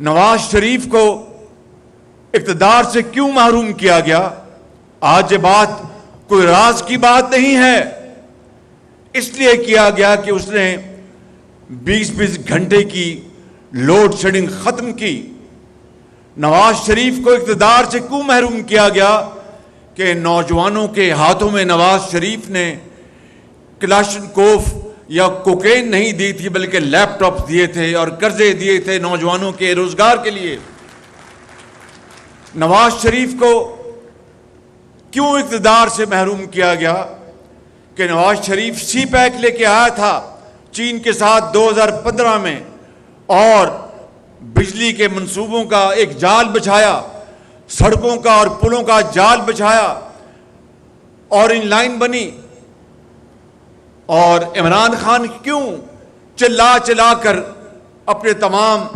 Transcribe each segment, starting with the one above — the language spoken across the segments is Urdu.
نواز شریف کو اقتدار سے کیوں محروم کیا گیا؟ آج یہ بات کوئی راز کی بات نہیں ہے، اس لیے کیا گیا کہ اس نے 20 گھنٹے کی لوڈ شیڈنگ ختم کی۔ نواز شریف کو اقتدار سے کیوں محروم کیا گیا کہ نوجوانوں کے ہاتھوں میں نواز شریف نے کلاشنکوف یا کوکین نہیں دی تھی، بلکہ لیپ ٹاپ دیے تھے اور قرضے دیے تھے نوجوانوں کے روزگار کے لیے۔ نواز شریف کو کیوں اقتدار سے محروم کیا گیا کہ نواز شریف سی پیک لے کے آیا تھا چین کے ساتھ 2015 میں، اور بجلی کے منصوبوں کا ایک جال بچھایا، سڑکوں کا اور پلوں کا جال بچھایا، اور ان لائن بنی۔ اور عمران خان کیوں چلا چلا کر اپنے تمام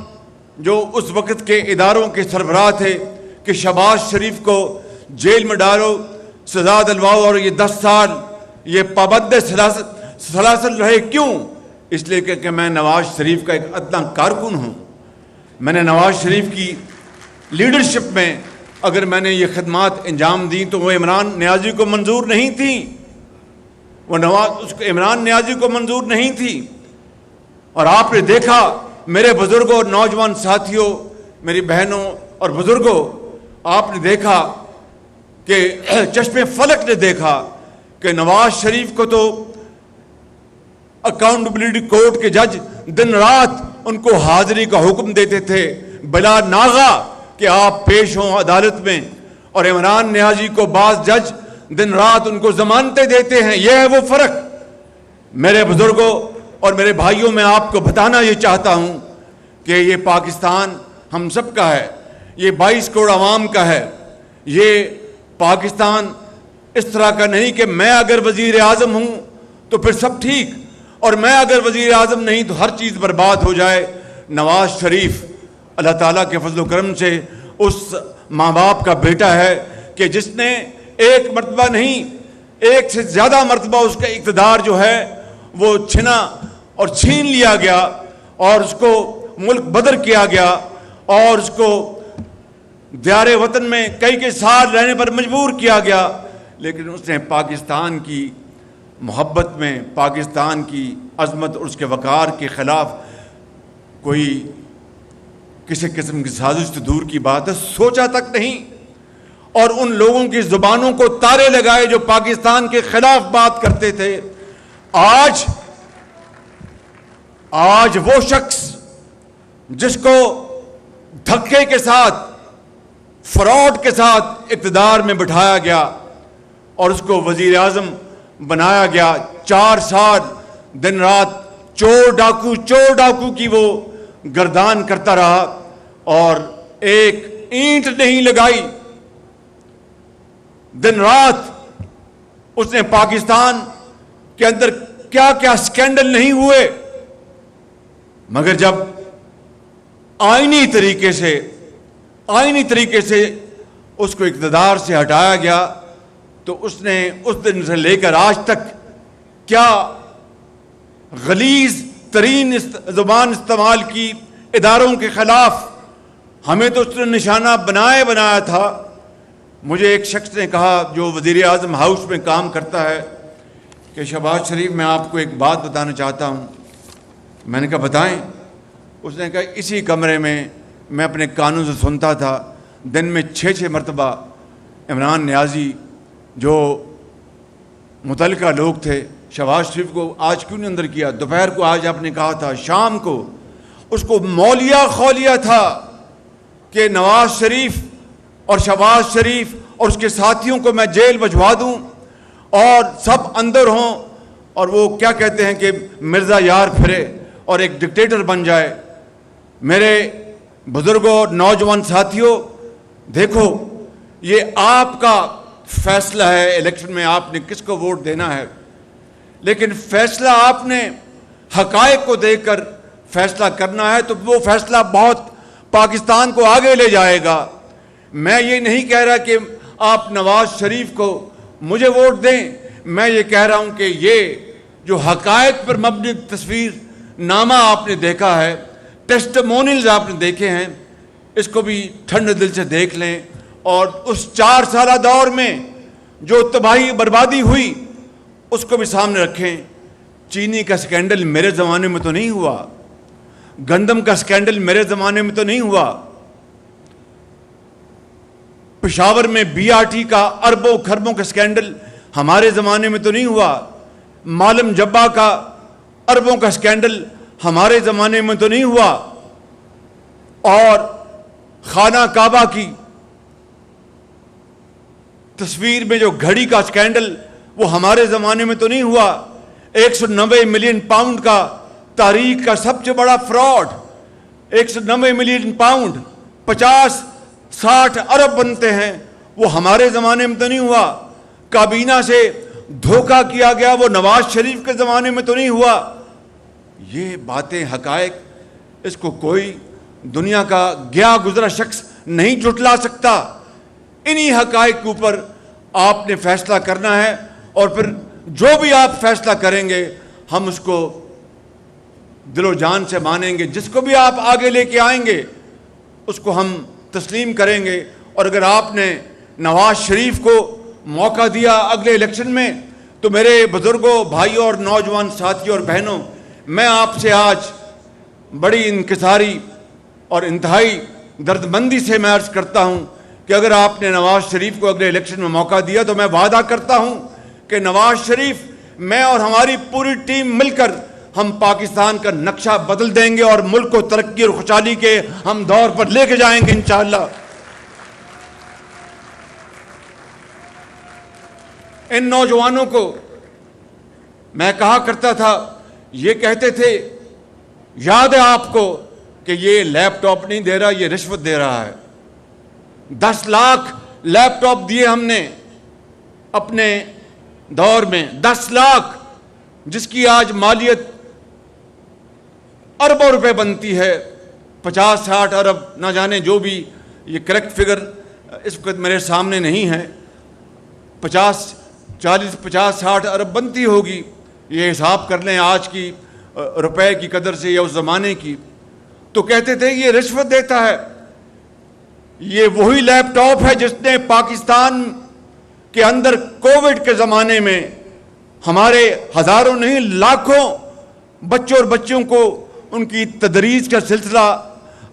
جو اس وقت کے اداروں کے سربراہ تھے کہ شہباز شریف کو جیل میں ڈالو، سزا دلواؤ، اور یہ 10 سال یہ پابند سلاسل رہے؟ کیوں؟ اس لیے کہ میں نواز شریف کا ایک ادنا کارکن ہوں۔ میں نے نواز شریف کی لیڈرشپ میں اگر میں نے یہ خدمات انجام دی تو وہ عمران نیازی کو منظور نہیں تھی، عمران نیازی کو منظور نہیں تھی۔ اور آپ نے دیکھا میرے بزرگوں اور نوجوان ساتھیوں، میری بہنوں اور بزرگوں، آپ نے دیکھا کہ چشم فلک نے دیکھا کہ نواز شریف کو تو اکاؤنٹیبلٹی کورٹ کے جج دن رات ان کو حاضری کا حکم دیتے تھے بلا ناغہ کہ آپ پیش ہوں عدالت میں، اور عمران نیازی کو بعض جج دن رات ان کو ضمانتیں دیتے ہیں۔ یہ ہے وہ فرق۔ میرے بزرگوں اور میرے بھائیوں، میں آپ کو بتانا یہ چاہتا ہوں کہ یہ پاکستان ہم سب کا ہے، یہ 22 کروڑ عوام کا ہے۔ یہ پاکستان اس طرح کا نہیں کہ میں اگر وزیر اعظم ہوں تو پھر سب ٹھیک، اور میں اگر وزیر اعظم نہیں تو ہر چیز برباد ہو جائے۔ نواز شریف اللہ تعالیٰ کے فضل و کرم سے اس ماں باپ کا بیٹا ہے کہ جس نے ایک مرتبہ نہیں، ایک سے زیادہ مرتبہ اس کا اقتدار جو ہے وہ چھنا اور چھین لیا گیا، اور اس کو ملک بدر کیا گیا، اور اس کو دیار وطن میں کئی سال رہنے پر مجبور کیا گیا، لیکن اس نے پاکستان کی محبت میں، پاکستان کی عظمت اور اس کے وقار کے خلاف کوئی کسی قسم کی سازش تو دور کی بات ہے، سوچا تک نہیں، اور ان لوگوں کی زبانوں کو تالے لگائے جو پاکستان کے خلاف بات کرتے تھے۔ آج وہ شخص جس کو دھکے کے ساتھ، فراڈ کے ساتھ اقتدار میں بٹھایا گیا اور اس کو وزیر اعظم بنایا گیا، 4 سال دن رات چور ڈاکو کی وہ گردان کرتا رہا، اور ایک اینٹ نہیں لگائی۔ دن رات اس نے پاکستان کے اندر کیا کیا سکینڈل نہیں ہوئے، مگر جب آئینی طریقے سے اس کو اقتدار سے ہٹایا گیا تو اس نے اس دن سے لے کر آج تک کیا غلیظ ترین زبان استعمال کی اداروں کے خلاف۔ ہمیں تو اس نے نشانہ بنایا تھا۔ مجھے ایک شخص نے کہا جو وزیر اعظم ہاؤس میں کام کرتا ہے کہ شہباز شریف میں آپ کو ایک بات بتانا چاہتا ہوں۔ میں نے کہا بتائیں۔ اس نے کہا اسی کمرے میں میں اپنے کانوں سے سنتا تھا دن میں 6 مرتبہ عمران نیازی جو متعلقہ لوگ تھے، شہباز شریف کو آج کیوں نہیں اندر کیا، دوپہر کو آج آپ نے کہا تھا، شام کو اس کو مولیا خولیا تھا کہ نواز شریف اور شہباز شریف اور اس کے ساتھیوں کو میں جیل بھجوا دوں اور سب اندر ہوں، اور وہ کیا کہتے ہیں کہ مرزا یار پھرے اور ایک ڈکٹیٹر بن جائے۔ میرے بزرگوں اور نوجوان ساتھیوں، دیکھو یہ آپ کا فیصلہ ہے، الیکشن میں آپ نے کس کو ووٹ دینا ہے، لیکن فیصلہ آپ نے حقائق کو دیکھ کر فیصلہ کرنا ہے، تو وہ فیصلہ بہت پاکستان کو آگے لے جائے گا۔ میں یہ نہیں کہہ رہا کہ آپ نواز شریف کو مجھے ووٹ دیں، میں یہ کہہ رہا ہوں کہ یہ جو حقائق پر مبنی تصویر نامہ آپ نے دیکھا ہے، ٹیسٹمونیلز آپ نے دیکھے ہیں، اس کو بھی ٹھنڈے دل سے دیکھ لیں اور اس 4 سالہ دور میں جو تباہی بربادی ہوئی اس کو بھی سامنے رکھیں. چینی کا سکینڈل میرے زمانے میں تو نہیں ہوا, گندم کا سکینڈل میرے زمانے میں تو نہیں ہوا, پشاور میں بی آر ٹی کا اربوں خربوں کا سکینڈل ہمارے زمانے میں تو نہیں ہوا, معلم جبا کا اربوں کا سکینڈل ہمارے زمانے میں تو نہیں ہوا, اور خانہ کعبہ کی تصویر میں جو گھڑی کا سکینڈل وہ ہمارے زمانے میں تو نہیں ہوا. 190 ملین پاؤنڈ کا تاریخ کا سب سے بڑا فراڈ, 190 ملین پاؤنڈ 50-60 ارب بنتے ہیں, وہ ہمارے زمانے میں تو نہیں ہوا. کابینہ سے دھوکہ کیا گیا وہ نواز شریف کے زمانے میں تو نہیں ہوا. یہ باتیں حقائق, اس کو کوئی دنیا کا گیا گزرا شخص نہیں جھٹلا سکتا. انہی حقائق کے اوپر آپ نے فیصلہ کرنا ہے, اور پھر جو بھی آپ فیصلہ کریں گے ہم اس کو دل و جان سے مانیں گے. جس کو بھی آپ آگے لے کے آئیں گے اس کو ہم تسلیم کریں گے. اور اگر آپ نے نواز شریف کو موقع دیا اگلے الیکشن میں تو میرے بزرگوں, بھائیوں اور نوجوان ساتھیوں اور بہنوں, میں آپ سے آج بڑی انکساری اور انتہائی درد مندی سے میں عرض کرتا ہوں کہ اگر آپ نے نواز شریف کو اگلے الیکشن میں موقع دیا تو میں وعدہ کرتا ہوں کہ نواز شریف, میں اور ہماری پوری ٹیم مل کر ہم پاکستان کا نقشہ بدل دیں گے اور ملک کو ترقی اور خوشحالی کے ہم دور پر لے کے جائیں گے انشاءاللہ. ان نوجوانوں کو میں کہا کرتا تھا, یہ کہتے تھے, یاد ہے آپ کو کہ یہ لیپ ٹاپ نہیں دے رہا, یہ رشوت دے رہا ہے. 10 لاکھ لیپ ٹاپ دیے ہم نے اپنے دور میں, 10 لاکھ, جس کی آج مالیت اربوں روپے بنتی ہے, 50-60 ارب, نہ جانے جو بھی, یہ کریکٹ فگر اس وقت میرے سامنے نہیں ہے, 50-60 ارب بنتی ہوگی. یہ حساب کر لیں آج کی روپے کی قدر سے یا اس زمانے کی. تو کہتے تھے یہ رشوت دیتا ہے. یہ وہی لیپ ٹاپ ہے جس نے پاکستان کے اندر کووڈ کے زمانے میں ہمارے ہزاروں نہیں لاکھوں بچوں اور بچیوں کو ان کی تدریس کا سلسلہ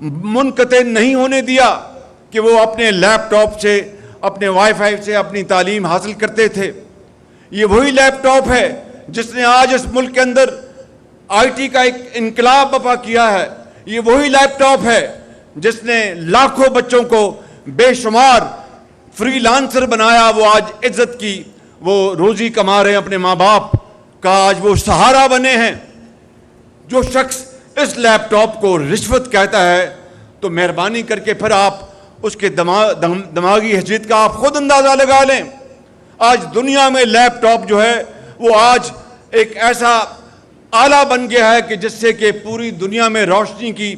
منقطع نہیں ہونے دیا کہ وہ اپنے لیپ ٹاپ سے, اپنے وائی فائی سے اپنی تعلیم حاصل کرتے تھے. یہ وہی لیپ ٹاپ ہے جس نے آج اس ملک کے اندر آئی ٹی کا ایک انقلاب برپا کیا ہے. یہ وہی لیپ ٹاپ ہے جس نے لاکھوں بچوں کو بے شمار فری لانسر بنایا, وہ آج عزت کی وہ روزی کما رہے ہیں, اپنے ماں باپ کا آج وہ سہارا بنے ہیں. جو شخص اس لیپ ٹاپ کو رشوت کہتا ہے تو مہربانی کر کے پھر آپ اس کے دماغی حیثیت کا آپ خود اندازہ لگا لیں. آج دنیا میں لیپ ٹاپ جو ہے وہ آج ایک ایسا آلہ بن گیا ہے کہ جس سے کہ پوری دنیا میں روشنی کی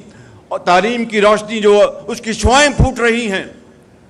اور تعلیم کی روشنی جو اس کی شعائیں پھوٹ رہی ہیں.